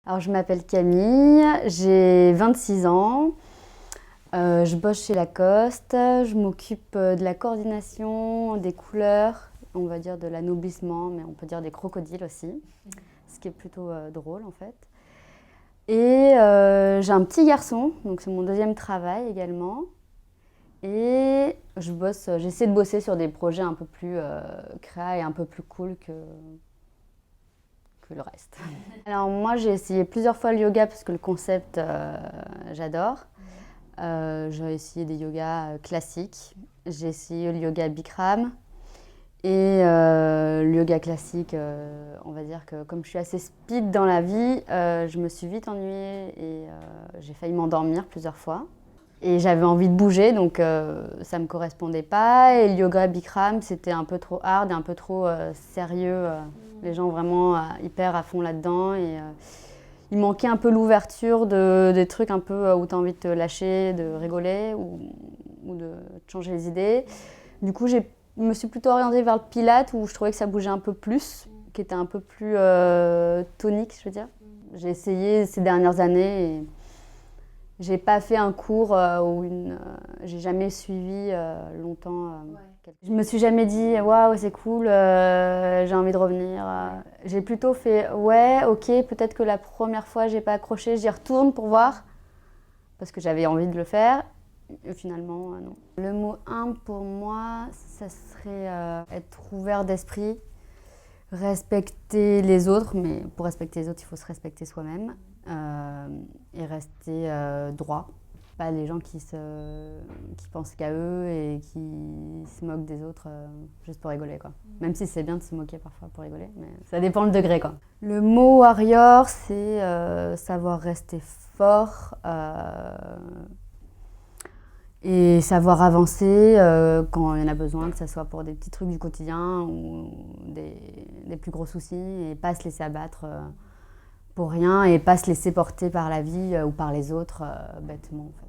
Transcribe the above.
Alors, je m'appelle Camille, j'ai 26 ans, je bosse chez Lacoste, je m'occupe de la coordination, des couleurs, on va dire de l'anoblissement, mais on peut dire des crocodiles aussi, ce qui est plutôt drôle en fait. Et j'ai un petit garçon, donc c'est mon deuxième travail également. Et j'essaie de bosser sur des projets un peu plus créa et un peu plus cool que le reste. Alors moi j'ai essayé plusieurs fois le yoga parce que le concept j'adore. J'ai essayé des yogas classiques, j'ai essayé le yoga Bikram et le yoga classique, on va dire que comme je suis assez speed dans la vie, je me suis vite ennuyée et j'ai failli m'endormir plusieurs fois. Et j'avais envie de bouger, donc ça ne me correspondait pas. Et le yoga Bikram, c'était un peu trop hard et un peu trop sérieux. Les gens vraiment hyper à fond là-dedans. Et il manquait un peu l'ouverture des trucs un peu où tu as envie de te lâcher, de rigoler ou de te changer les idées. Du coup, je me suis plutôt orientée vers le Pilates où je trouvais que ça bougeait un peu plus, qui était un peu plus tonique, je veux dire. J'ai essayé ces dernières années et j'ai pas fait un cours j'ai jamais suivi longtemps. Je me suis jamais dit waouh c'est cool, j'ai envie de revenir. J'ai plutôt fait ouais ok peut-être que la première fois j'ai pas accroché, j'y retourne pour voir parce que j'avais envie de le faire. Et finalement non. Le mot humble pour moi ça serait être ouvert d'esprit, respecter les autres, mais pour respecter les autres il faut se respecter soi-même. Et rester droit. Pas les gens qui pensent qu'à eux et qui se moquent des autres juste pour rigoler, quoi. Même si c'est bien de se moquer parfois pour rigoler, mais ça dépend le degré, quoi. Le mot warrior, c'est savoir rester fort et savoir avancer quand il y en a besoin, que ce soit pour des petits trucs du quotidien ou des plus gros soucis, et pas se laisser abattre pour rien et pas se laisser porter par la vie ou par les autres bêtement en fait.